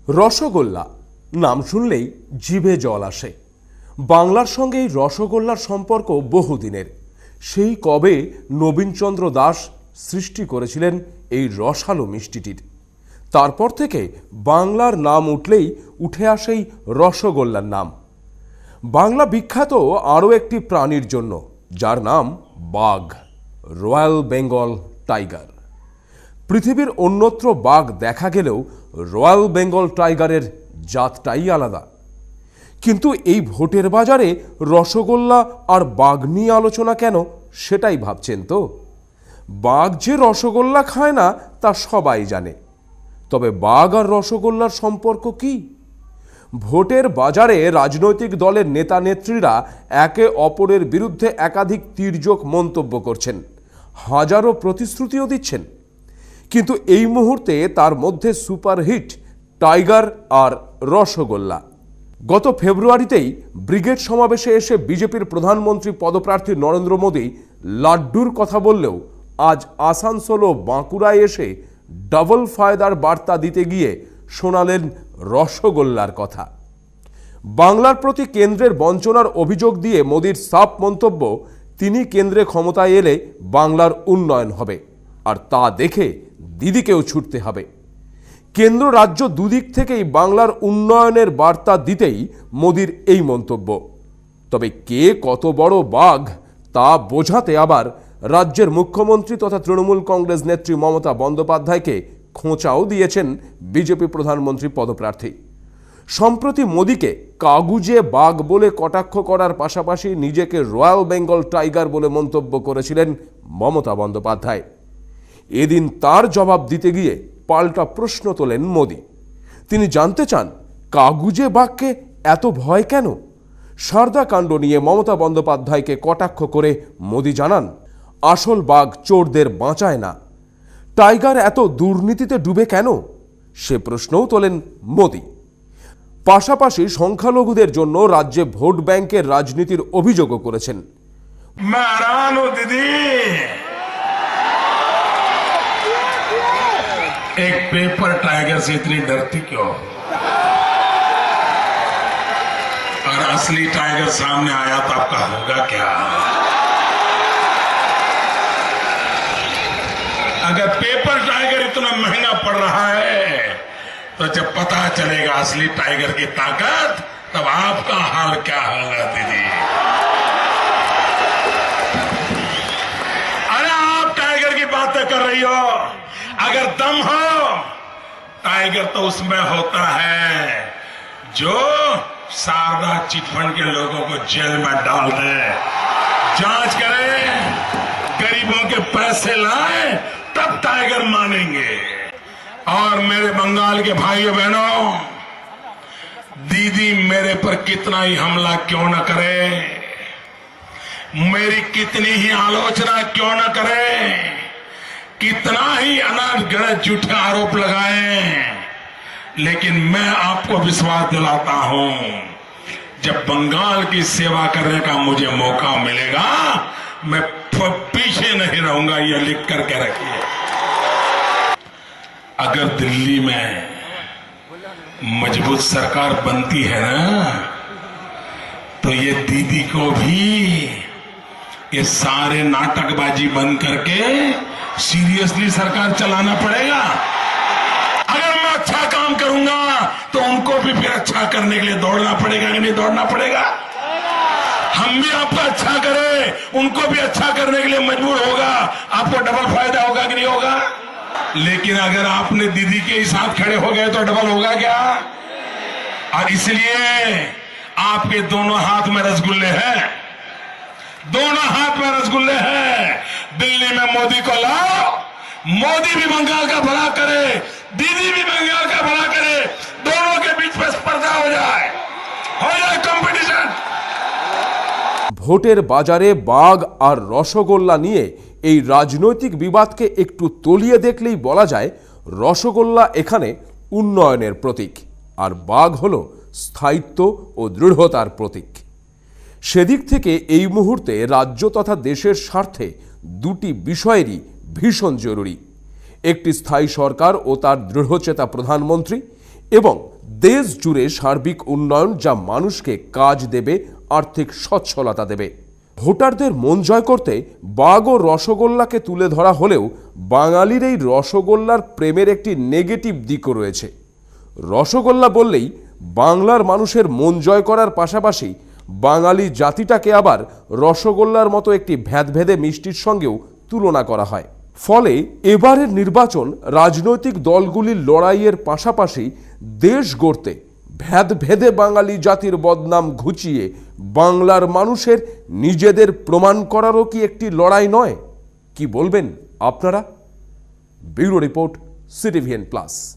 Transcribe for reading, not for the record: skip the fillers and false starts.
রসগোল্লা নাম শুনলেই জিভে জল আসে। বাংলার সঙ্গে এই রসগোল্লার সম্পর্ক বহুদিনের। সেই কবে নবীনচন্দ্র দাস সৃষ্টি করেছিলেন এই রসালো মিষ্টিটির। তারপর থেকে বাংলার নাম উঠলেই উঠে আসেই রসগোল্লার নাম। বাংলা বিখ্যাত আরও একটি প্রাণীর জন্য, যার নাম বাঘ, রয়্যাল বেঙ্গল টাইগার। পৃথিবীর অন্যত্র বাঘ দেখা গেলেও রয়্যাল বেঙ্গল টাইগারের জাতটাই আলাদা। কিন্তু এই ভোটের বাজারে রসগোল্লা আর বাঘ নিয়ে আলোচনা কেন, সেটাই ভাবছেন তো? বাঘ যে রসগোল্লা খায় না তা সবাই জানে, তবে বাঘ আর রসগোল্লার সম্পর্ক কি? ভোটের বাজারে রাজনৈতিক দলের নেতা নেত্রীরা একে অপরের বিরুদ্ধে একাধিক তির্যক মন্তব্য করছেন, হাজারো প্রতিশ্রুতিও দিচ্ছেন। কিন্তু এই মুহূর্তে তার মধ্যে সুপারহিট টাইগার আর রসগোল্লা। গত ফেব্রুয়ারিতেই ব্রিগেড সমাবেশে এসে বিজেপির প্রধানমন্ত্রী পদপ্রার্থী নরেন্দ্র মোদী লাড্ডুর কথা বললেও আজ আসানসোল ও বাঁকুড়ায় এসে ডাবল ফায়দার বার্তা দিতে গিয়ে শোনালেন রসগোল্লার কথা। বাংলার প্রতি কেন্দ্রের বঞ্চনার অভিযোগ দিয়ে মোদীর সাফ মন্তব্য, তিনি কেন্দ্রে ক্ষমতায় এলে বাংলার উন্নয়ন হবে, আর তা দেখে দিদিকেও ছুটতে হবে। কেন্দ্র রাজ্য দুদিক থেকেই বাংলার উন্নয়নের বার্তা দিতেই মোদীর এই মন্তব্য। তবে কে কত বড় বাঘ তা বোঝাতে আবার রাজ্যের মুখ্যমন্ত্রী তথা তৃণমূল কংগ্রেস নেত্রী মমতা বন্দ্যোপাধ্যায়কে খোঁচাও দিয়েছেন বিজেপি প্রধানমন্ত্রী পদপ্রার্থী। সম্প্রতি মোদীকে কাগুজে বাঘ বলে কটাক্ষ করার পাশাপাশি নিজেকে রয়্যাল বেঙ্গল টাইগার বলে মন্তব্য করেছিলেন মমতা বন্দ্যোপাধ্যায়। এদিন তার জবাব দিতে গিয়ে পাল্টা প্রশ্ন তোলেন মোদী। তিনি জানতে চান, কাগুজে বাঘকে এত ভয় কেন? সারদা কাণ্ড নিয়ে মমতা বন্দ্যোপাধ্যায়কে কটাক্ষ করে মোদী জানান, আসল বাঘ চোরদের বাঁচায় না। টাইগার এত দুর্নীতিতে ডুবে কেন, সে প্রশ্নও তোলেন মোদী। পাশাপাশি সংখ্যালঘুদের জন্য রাজ্যে ভোট ব্যাংকের রাজনীতির অভিযোগও করেছেন। एक पेपर टाइगर से इतनी डरती क्यों? और असली टाइगर सामने आया तो आपका होगा क्या? अगर पेपर टाइगर इतना महंगा पड़ रहा है तो जब पता चलेगा असली टाइगर की ताकत, तब आपका हाल क्या होगा दीदी? अरे आप टाइगर की बातें कर रही हो, अगर दम हो टाइगर तो उसमें होता है जो शारदा चिटफंड के लोगों को जेल में डाल दे, जांच करे, गरीबों के पैसे लाए, तब टाइगर मानेंगे। और मेरे बंगाल के भाइयों बहनों, दीदी मेरे पर कितना ही हमला क्यों न करे, मेरी कितनी ही आलोचना क्यों न करे, कितना ही अनर्गणित झूठे आरोप लगाएं, लेकिन मैं आपको विश्वास दिलाता हूं, जब बंगाल की सेवा करने का मुझे मौका मिलेगा, मैं पीछे नहीं रहूंगा। ये लिख करके रखिए। अगर दिल्ली में मजबूत सरकार बनती है ना, तो ये दीदी को भी ये सारे नाटकबाजी बंद करके सीरियसली सरकार चलाना पड़ेगा। अगर मैं अच्छा काम करूंगा तो उनको भी फिर अच्छा करने के लिए दौड़ना पड़ेगा कि नहीं दौड़ना पड़ेगा? हम भी आपका अच्छा करें, उनको भी अच्छा करने के लिए मजबूर होगा। आपको डबल फायदा होगा कि नहीं होगा? लेकिन अगर आपने दीदी के साथ खड़े हो गए तो डबल होगा क्या? और इसलिए आपके दोनों हाथ में रसगुल्ले हैं, दोनों हाथ में रसगुल्ले हैं। दिल्ली में मोदी को लाओ, मोदी भी बंगाल का भला करे, दीदी भी बंगाल का भला करे, दोनों के बीच में स्पर्धा हो जाए कंपटीशन। ভোটের বাজারে বাঘ আর রসগোল্লা নিয়ে এই রাজনৈতিক বিবাদকে একটু তলিয়ে দেখলেই বলা যায়, রসগোল্লা এখানে উন্নয়নের প্রতীক, আর বাঘ হলো স্থায়িত্ব ও দৃঢ়তার প্রতীক। সেদিক থেকে এই মুহূর্তে রাজ্য তথা দেশের স্বার্থে দুটি বিষয়েরই ভীষণ জরুরি। একটি স্থায়ী সরকার ও তার দৃঢ়চেতা প্রধানমন্ত্রী, এবং দেশ জুড়ে সার্বিক উন্নয়ন, যা মানুষকে কাজ দেবে, আর্থিক সচ্ছলতা দেবে। ভোটারদের মন জয় করতে বাগ ও রসগোল্লাকে তুলে ধরা হলেও বাঙালির এই রসগোল্লার প্রেমের একটি নেগেটিভ দিকও রয়েছে। রসগোল্লা বললেই বাংলার মানুষের মন জয় করার পাশাপাশি বাঙালি জাতিটাকে আবার রসগোল্লার মতো একটি ভেদভেদে মিষ্টির সঙ্গেও তুলনা করা হয়। ফলে এবারের নির্বাচন রাজনৈতিক দলগুলির লড়াইয়ের পাশাপাশি দেশ গড়তে ভেদভেদে বাঙালি জাতির বদনাম ঘুচিয়ে বাংলার মানুষের নিজেদের প্রমাণ করারও কি একটি লড়াই নয়? কি বলবেন আপনারা? Bureau report, CTVN plus.